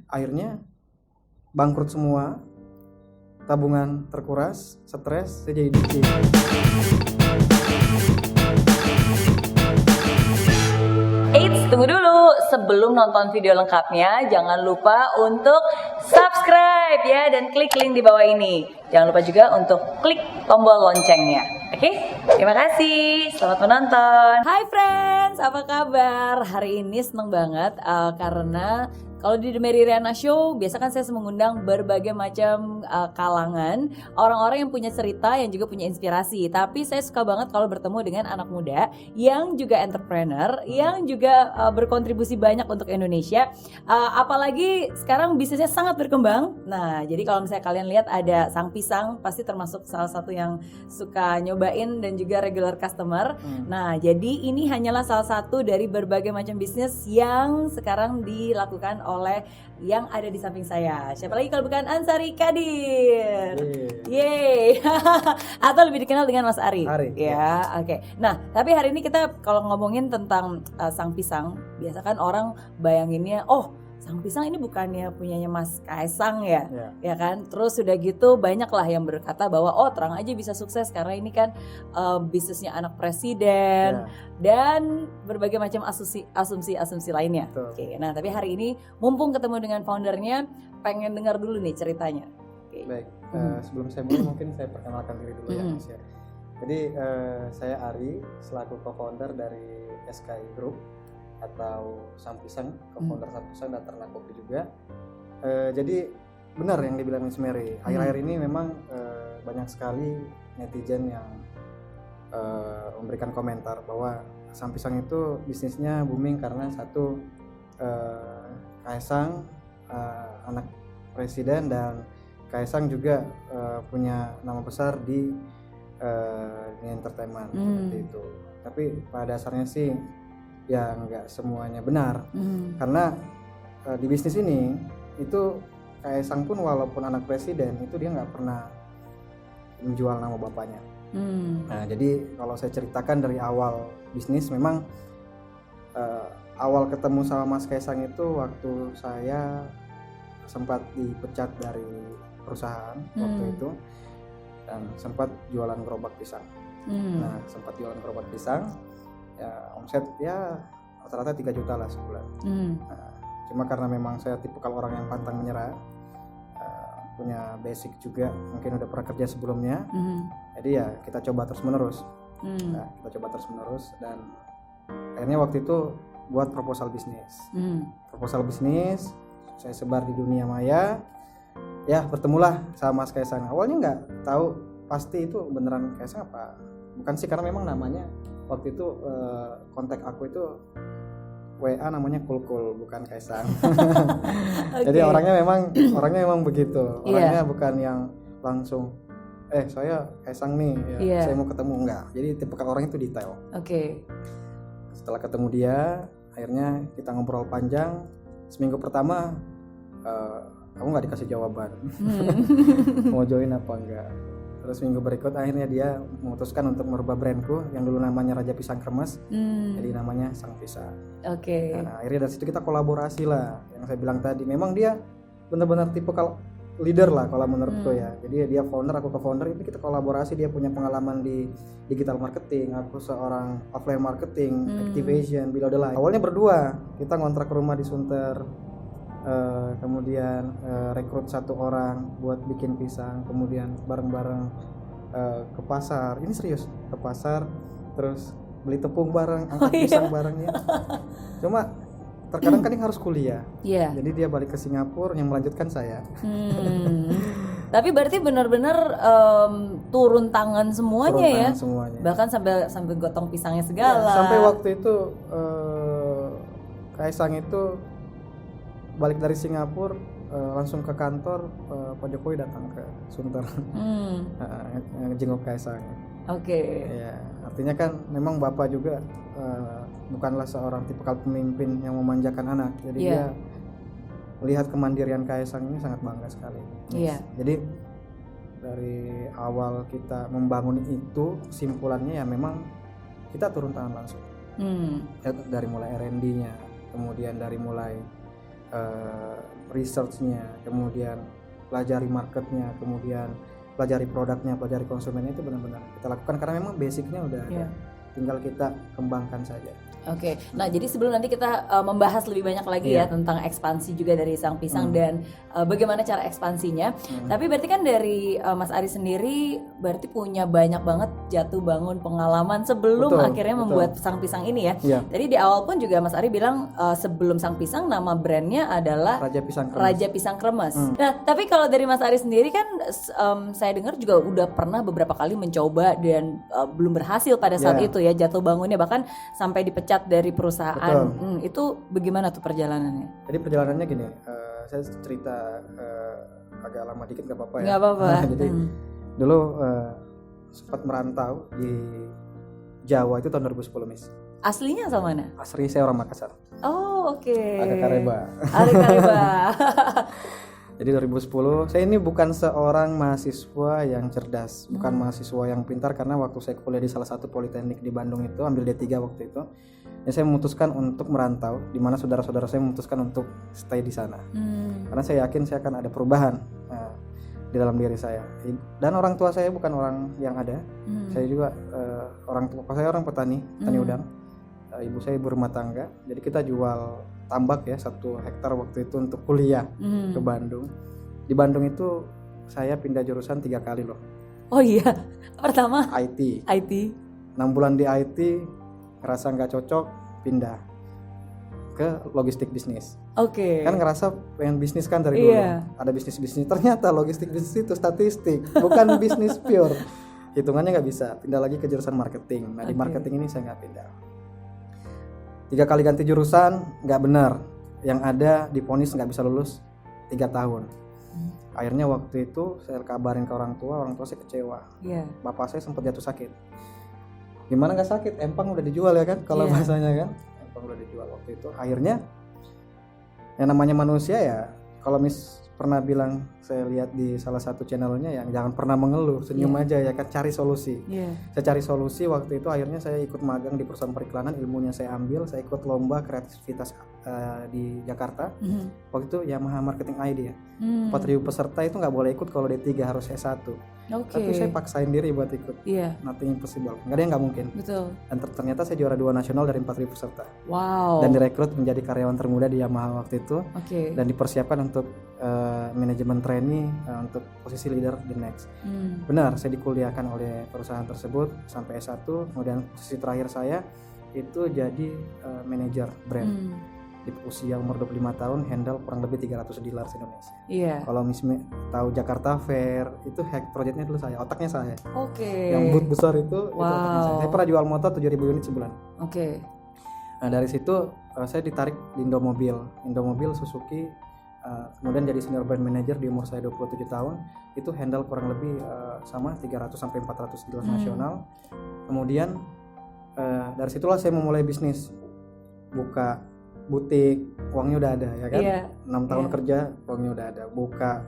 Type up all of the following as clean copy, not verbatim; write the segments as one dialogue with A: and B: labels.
A: Akhirnya bangkrut semua, tabungan terkuras, stres, saya jadi DJ.
B: Eits, tunggu dulu. Sebelum nonton video lengkapnya, jangan lupa untuk subscribe ya dan klik link di bawah ini. Jangan lupa juga untuk klik tombol loncengnya. Oke? Terima kasih. Selamat menonton. Hai friends, apa kabar? Hari ini seneng banget karena kalau di The Mary Riana Show, biasa kan saya mengundang berbagai macam kalangan, orang-orang yang punya cerita, yang juga punya inspirasi. Tapi saya suka banget kalau bertemu dengan anak muda yang juga entrepreneur, yang juga berkontribusi banyak untuk Indonesia. Apalagi sekarang bisnisnya sangat berkembang. Nah, jadi kalau misalnya kalian lihat ada Sang Pisang, pasti termasuk salah satu yang suka nyobain dan juga regular customer. Nah, jadi ini hanyalah salah satu dari berbagai macam bisnis yang sekarang dilakukan oleh yang ada di samping saya. Siapa lagi kalau bukan Ansari Kadir? Yeay. Atau lebih dikenal dengan Mas Ari. Ya, oke. Nah, tapi hari ini kita kalau ngomongin tentang Sang Pisang, biasa kan orang bayanginnya, oh, Sang Pisang ini bukannya punyanya Mas Kaisang ya, ya kan? Terus sudah gitu banyak lah yang berkata bahwa oh terang aja bisa sukses karena ini kan bisnisnya anak presiden dan berbagai macam asumsi lainnya. Oke, nah tapi hari ini mumpung ketemu dengan foundernya, pengen dengar dulu nih ceritanya.
A: Baik, sebelum saya mulai mungkin saya perkenalkan diri dulu ya Mas ya. Jadi saya Ari selaku co-founder dari SKI Group atau Sang Pisang, co-founder Sang Pisang dan Ternak Kopi juga. Jadi benar yang dibilang Miss Mary, akhir-akhir ini memang banyak sekali netizen yang memberikan komentar bahwa Sang Pisang itu bisnisnya booming karena satu, Kaisang anak presiden dan Kaisang juga punya nama besar di entertainment seperti itu. Tapi pada dasarnya sih ya nggak semuanya benar, karena di bisnis ini itu Kaisang pun walaupun anak presiden itu dia nggak pernah menjual nama bapaknya. Nah jadi kalau saya ceritakan dari awal bisnis, memang awal ketemu sama Mas Kaisang itu waktu saya sempat dipecat dari perusahaan waktu itu dan sempat jualan gerobak pisang. Nah sempat jualan gerobak pisang, ya omset ya rata-rata 3 juta lah sebulan. Nah, cuma karena memang saya tipikal orang yang pantang menyerah, punya basic juga, mungkin udah pernah kerja sebelumnya, jadi ya kita coba terus menerus. Nah, kita coba terus menerus dan akhirnya waktu itu buat proposal bisnis. Proposal bisnis saya sebar di dunia maya, ya bertemulah sama Mas Kaisang. Awalnya nggak tahu pasti itu beneran Kaisang apa bukan sih, karena memang namanya waktu itu kontak aku itu WA namanya Kulkul, bukan Kaisang. Jadi orangnya memang begitu. Orangnya bukan yang langsung saya Kaisang nih ya, saya mau ketemu, enggak. Jadi tipe orangnya itu detail. Setelah ketemu dia, akhirnya kita ngobrol panjang. Seminggu pertama kamu nggak dikasih jawaban mau join apa enggak. Terus minggu berikut akhirnya dia memutuskan untuk merubah brandku yang dulu namanya Raja Pisang Kremes, jadi namanya Sang Pisang. Nah, akhirnya dari situ kita kolaborasi lah. Yang saya bilang tadi, memang dia benar-benar tipe leader lah kalau menurutku ya. Jadi dia founder, aku co-founder, itu kita kolaborasi. Dia punya pengalaman di digital marketing, aku seorang offline marketing, activation, below the line. Awalnya berdua, kita ngontrak rumah di Sunter. Kemudian rekrut 1 orang buat bikin pisang, kemudian bareng-bareng ke pasar. Ini serius, ke pasar, terus beli tepung bareng, angkat pisang bareng ya. Cuma terkadang kan harus kuliah. Jadi dia balik ke Singapura, yang melanjutkan saya.
B: Tapi berarti benar-benar turun tangan semuanya. Bahkan sampai gotong pisangnya segala.
A: Sampai waktu itu Kaisang itu balik dari Singapura langsung ke kantor, Pak Jokowi datang ke Sunter jenguk Kaisang. Ya, artinya kan memang Bapak juga bukanlah seorang tipikal pemimpin yang memanjakan anak. Jadi dia melihat kemandirian Kaisang ini sangat bangga sekali. Jadi dari awal kita membangun itu, simpulannya ya memang kita turun tangan langsung. Dari mulai R&D-nya, kemudian dari mulai researchnya, kemudian pelajari marketnya, kemudian pelajari produknya, pelajari konsumennya, itu benar-benar kita lakukan karena memang basicnya udah ada, tinggal kita kembangkan saja.
B: Oke, nah jadi sebelum nanti kita membahas lebih banyak lagi ya tentang ekspansi juga dari Sang Pisang dan bagaimana cara ekspansinya. Tapi berarti kan dari Mas Ari sendiri berarti punya banyak banget jatuh bangun pengalaman sebelum akhirnya membuat Sang Pisang ini ya. Tadi di awal pun juga Mas Ari bilang sebelum Sang Pisang nama brandnya adalah Raja Pisang Kremes. Nah tapi kalau dari Mas Ari sendiri kan saya dengar juga udah pernah beberapa kali mencoba dan belum berhasil pada saat itu ya jatuh bangunnya, bahkan sampai dipecat dari perusahaan. Itu bagaimana tuh perjalanannya?
A: Jadi perjalanannya gini, saya cerita agak lama dikit gak apa-apa ya?
B: Gak apa-apa.
A: Jadi dulu sempat merantau di Jawa itu tahun 2010 Miss.
B: Aslinya asal mana?
A: Asli saya orang Makassar.
B: Oh oke.
A: Agak Kareba. Jadi 2010, saya ini bukan seorang mahasiswa yang cerdas, bukan mahasiswa yang pintar, karena waktu saya kuliah di salah satu politeknik di Bandung itu, ambil D3 waktu itu, ya saya memutuskan untuk merantau, di mana saudara-saudara saya memutuskan untuk stay di sana. Karena saya yakin saya akan ada perubahan di dalam diri saya. Dan orang tua saya bukan orang yang ada, saya juga orang tua saya orang petani udang. Ibu saya ibu rumah tangga, jadi kita jual tambak ya 1 hektar waktu itu untuk kuliah ke Bandung. Di Bandung itu saya pindah jurusan 3 kali loh.
B: Oh iya, pertama
A: IT.
B: 6
A: bulan di IT, ngerasa nggak cocok, pindah ke logistik bisnis.
B: Oke.
A: Kan ngerasa pengen bisnis kan dari dulu. Ada bisnis, ternyata logistik bisnis itu statistik, bukan bisnis pure. Hitungannya nggak bisa. Pindah lagi ke jurusan marketing. Nah di marketing ini saya nggak pindah. 3 kali ganti jurusan nggak benar, yang ada divonis nggak bisa lulus 3 tahun. Akhirnya waktu itu saya kabarin ke orang tua saya kecewa. Bapak saya sempat jatuh sakit. Gimana nggak sakit? Empang udah dijual ya kan, kalau bahasanya kan, empang udah dijual waktu itu. Akhirnya yang namanya manusia ya, kalau pernah bilang saya lihat di salah satu channelnya, yang jangan pernah mengeluh, senyum aja ya kan, cari solusi. Saya cari solusi waktu itu, akhirnya saya ikut magang di perusahaan periklanan, ilmunya saya ambil, saya ikut lomba kreativitas di Jakarta. Waktu itu Yamaha Marketing ID ya. 4.000 peserta itu nggak boleh ikut kalau D3, harus S1. Tapi saya paksain diri buat ikut. Nothing impossible, nggak ada yang nggak mungkin.
B: Betul.
A: Dan ternyata saya juara 2 nasional dari 4.000 peserta.
B: Wow.
A: Dan direkrut menjadi karyawan termuda di Yamaha waktu itu. Dan dipersiapkan untuk manajemen trainee untuk posisi leader the next. Benar, saya dikuliahkan oleh perusahaan tersebut sampai S1. Kemudian posisi terakhir saya itu jadi manajer brand. Di usia umur 25 tahun, handle kurang lebih 300 dealer Indonesia. Kalau misalnya tahu Jakarta Fair, itu hack projectnya dulu saya, otaknya saya. Yang booth besar itu otaknya saya. Saya pernah jual motor 7.000 unit sebulan. Nah dari situ saya ditarik di Indomobil Suzuki. Kemudian jadi senior brand manager di umur saya 27 tahun. Itu handle kurang lebih sama 300 sampai 400 dealer nasional. Kemudian dari situlah saya memulai bisnis, buka butik, uangnya udah ada ya kan. 6 tahun kerja, uangnya udah ada. Buka,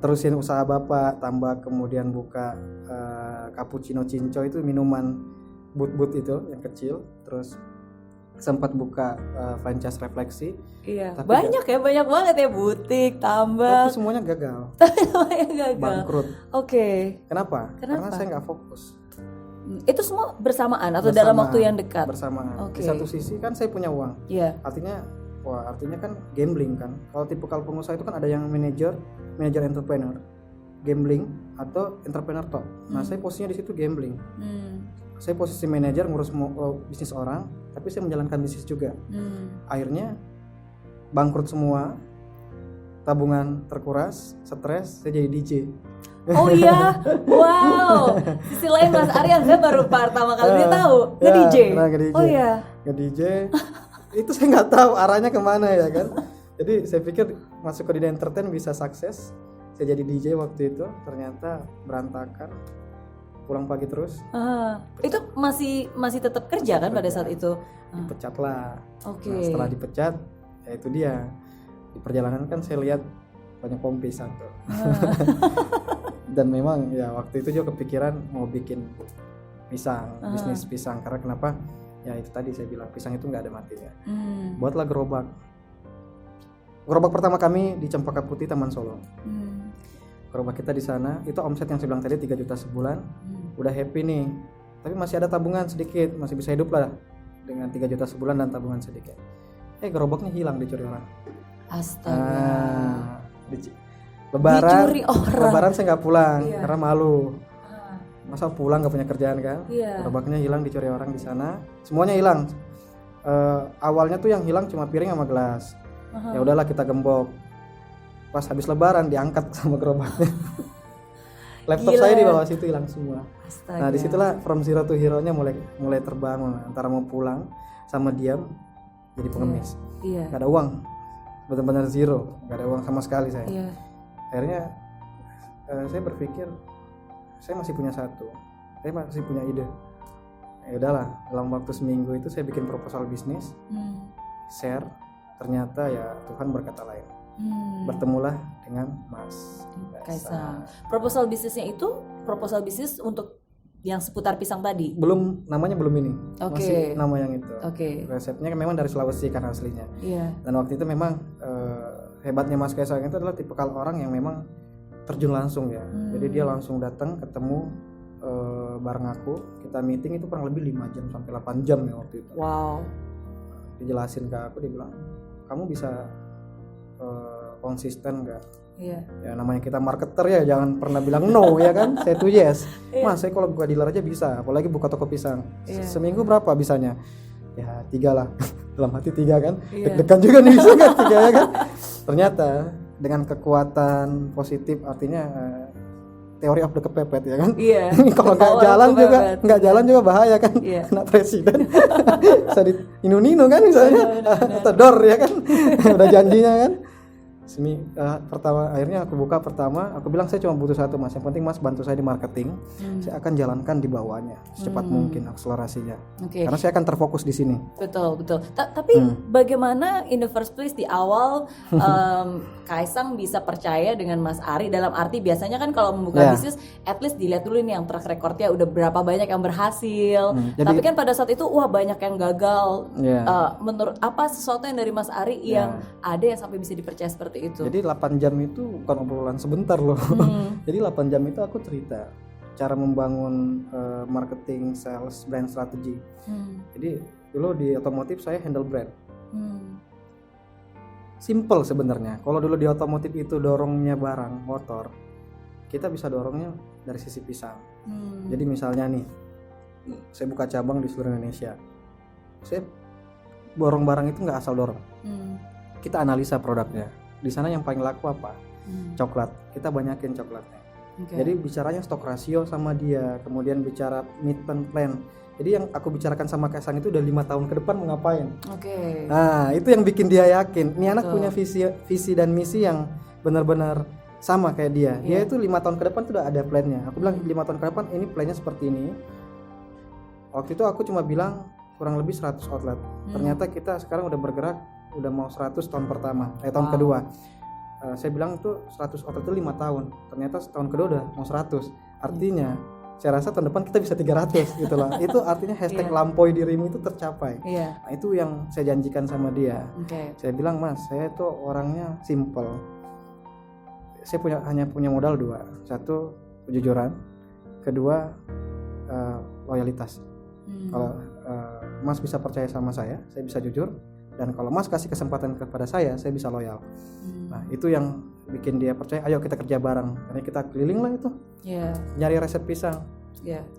A: terusin usaha bapak, tambah kemudian buka cappuccino cinco, itu minuman but itu yang kecil. Terus sempat buka franchise refleksi. Banyak banget ya, butik, tambak. Tapi semuanya gagal. Bangkrut. Kenapa? Karena saya nggak fokus.
B: Itu semua bersamaan atau dalam waktu yang dekat?
A: Bersamaan. Di satu sisi kan saya punya uang. Artinya kan gambling kan. Kalau tipikal pengusaha itu kan ada yang manajer entrepreneur, gambling atau entrepreneur top. Nah, saya posisinya di situ gambling. Saya posisi manajer, ngurus bisnis orang, tapi saya menjalankan bisnis juga. Akhirnya bangkrut semua, tabungan terkuras, stres, saya jadi DJ.
B: Oh iya, wow. Sisi lain Mas Aryan, saya baru pertama kali tahu nge-DJ. Oh iya,
A: nge-DJ. Itu saya nggak tahu arahnya kemana ya kan. Jadi saya pikir masuk ke dunia entertain bisa sukses. Saya jadi DJ waktu itu, ternyata berantakan. Pulang pagi terus.
B: Itu masih tetap kerja kan pada saat itu?
A: Dipecat lah. Nah, setelah dipecat, ya itu dia. Di perjalanan kan saya lihat banyak pohon pisang tuh. Dan memang ya waktu itu juga kepikiran mau bikin pisang, bisnis pisang. Karena kenapa? Ya itu tadi saya bilang, pisang itu nggak ada matinya. Buatlah gerobak. gerobak pertama kami di Cempaka Putih, Taman Solo. Gerobak kita di sana, itu omset yang saya bilang tadi 3 juta sebulan. Udah happy nih, tapi masih ada tabungan sedikit, masih bisa hidup lah dengan 3 juta sebulan dan tabungan sedikit. Gerobaknya hilang, dicuri orang.
B: Astaga.
A: Lebaran,
B: Dicuri orang.
A: Lebaran saya nggak pulang karena malu. Masa pulang nggak punya kerjaan kan? Gerobaknya hilang, dicuri orang di sana. Semuanya hilang. Awalnya tuh yang hilang cuma piring sama gelas. Ya udahlah kita gembok. Pas habis Lebaran diangkat sama gerobaknya. Laptop saya di bawah situ hilang semua.
B: Astaga.
A: Nah disitulah from zero to hero-nya mulai terbangun antara mau pulang sama diam jadi pengemis. Gak ada uang, benar-benar zero, gak ada uang sama sekali saya. Akhirnya saya berpikir saya masih punya saya masih punya ide. Ya udahlah, dalam waktu seminggu itu saya bikin proposal bisnis, share. Ternyata ya Tuhan berkata lain. Bertemulah dengan Mas
B: Kaisang. Proposal bisnisnya itu proposal bisnis untuk yang seputar pisang tadi?
A: Namanya belum ini. Masih nama yang itu. Resepnya memang dari Sulawesi kan aslinya. Dan waktu itu memang hebatnya Mas Kaisang itu adalah tipikal orang yang memang terjun langsung ya. Jadi dia langsung datang ketemu bareng aku, kita meeting itu kurang lebih 5 jam sampai 8 jam ya waktu itu.
B: Wow.
A: Dijelasin ke aku, dia bilang, "Kamu bisa konsisten nggak?" Ya namanya kita marketer ya, jangan pernah bilang no ya kan. Saya tuh yes. Mas, saya kalau buka dealer aja bisa, apalagi buka toko pisang. Seminggu berapa bisanya? Ya 3 lah. Dalam hati 3 kan. Deg-degan juga nih bisa kan 3 ya kan. Ternyata dengan kekuatan positif, artinya teori of the kepepet ya kan. Kalau nggak jalan juga bahaya kan. Kena presiden. Bisa di Nino kan misalnya. Atau Dor ya kan. Udah janjinya kan. Pertama akhirnya aku buka pertama, aku bilang saya cuma butuh 1 Mas, yang penting Mas bantu saya di marketing, saya akan jalankan di bawahnya secepat mungkin akselerasinya, karena saya akan terfokus di sini.
B: Betul. Tapi bagaimana in the first place di awal Kaisang bisa percaya dengan Mas Ari, dalam arti biasanya kan kalau membuka bisnis at least dilihat dulu nih yang track recordnya udah berapa banyak yang berhasil. Tapi kan pada saat itu wah banyak yang gagal. Menurut apa sesuatu yang dari Mas Ari yang ada yang sampai bisa dipercaya seperti itu?
A: Jadi 8 jam itu bukan obrolan sebentar loh. Jadi 8 jam itu aku cerita cara membangun marketing, sales, brand strategy. Jadi dulu di otomotif saya handle brand. Simple sebenarnya. Kalau dulu di otomotif itu dorongnya barang motor, kita bisa dorongnya dari sisi pisang. Jadi misalnya nih, saya buka cabang di seluruh Indonesia. Saya borong barang itu nggak asal dorong. Kita analisa produknya. Di sana yang paling laku apa? Coklat. Kita banyakin coklatnya. Jadi bicaranya stok rasio sama dia, kemudian bicara midterm plan. Jadi yang aku bicarakan sama Kaisang itu udah 5 tahun ke depan mau ngapain. Nah itu yang bikin dia yakin. Ini anak punya visi dan misi yang benar-benar sama kayak dia. Dia itu 5 tahun ke depan tuh udah ada plannya. Aku bilang 5 tahun ke depan ini plannya seperti ini. Waktu itu aku cuma bilang kurang lebih 100 outlet. Ternyata kita sekarang udah bergerak, udah mau 100 tahun pertama, tahun kedua. Saya bilang itu 100 outlet itu 5 tahun. Ternyata tahun kedua udah mau 100. Artinya saya rasa tahun depan kita bisa 300 gitu lah. Itu artinya hashtag lampaui dirimu itu tercapai. Nah itu yang saya janjikan sama dia. Saya bilang, Mas, saya tuh orangnya simple. Saya hanya punya modal 2. 1 kejujuran, kedua loyalitas. Kalau Mas bisa percaya sama saya bisa jujur. Dan kalau Mas kasih kesempatan kepada saya bisa loyal. Nah itu yang bikin dia percaya, ayo kita kerja bareng. Karena kita keliling lah itu, nyari resep pisang.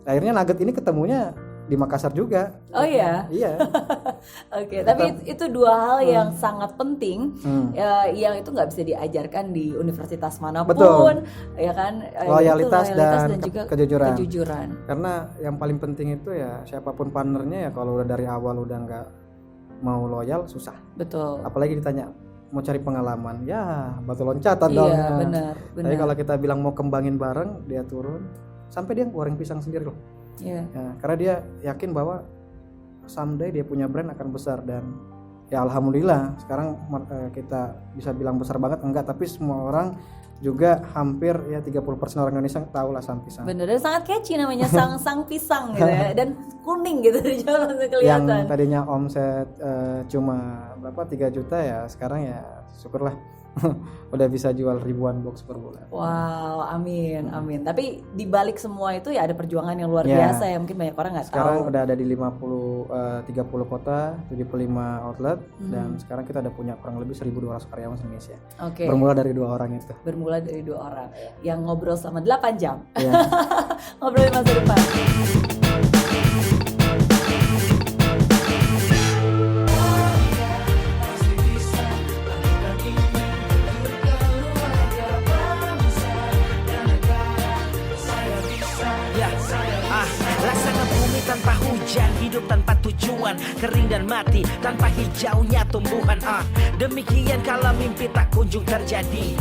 A: Akhirnya nugget ini ketemunya di Makassar juga.
B: Oh iya?
A: Iya.
B: Tapi itu 2 hal yang sangat penting, yang itu nggak bisa diajarkan di universitas manapun.
A: Betul.
B: Ya kan?
A: Loyalitas dan juga
B: kejujuran.
A: Karena yang paling penting itu ya siapapun partnernya ya kalau udah dari awal udah nggak mau loyal susah.
B: Betul.
A: Apalagi ditanya mau cari pengalaman, ya batu loncatan dong.
B: Iya benar.
A: Tapi kalau kita bilang mau kembangin bareng, dia turun sampai dia goreng pisang sendiri loh. Karena dia yakin bahwa someday dia punya brand akan besar dan ya alhamdulillah sekarang kita bisa bilang besar banget enggak, tapi semua orang juga hampir ya 30% orang Indonesia tahu lah Sang Pisang.
B: Bener, dan sangat catchy namanya sang pisang gitu ya, dan kuning gitu di jalan langsung kelihatan.
A: Yang tadinya omset cuma berapa 3 juta ya sekarang ya syukurlah udah bisa jual ribuan box per bulan.
B: Wow, amin, amin. Tapi di balik semua itu ya ada perjuangan yang luar biasa ya, mungkin banyak orang nggak tahu.
A: Sekarang udah ada di 30 kota, 75 outlet, dan sekarang kita udah punya kurang lebih 1.200 karyawan di Indonesia.
B: Oke.
A: Bermula dari 2 orang itu.
B: Bermula dari 2 orang yang ngobrol selama 8 jam.
A: Iya.
B: Ngobrolin masa depan.
C: Laksana bumi tanpa hujan, hidup tanpa tujuan, kering dan mati tanpa hijaunya tumbuhan. Demikian kalau mimpi tak kunjung terjadi.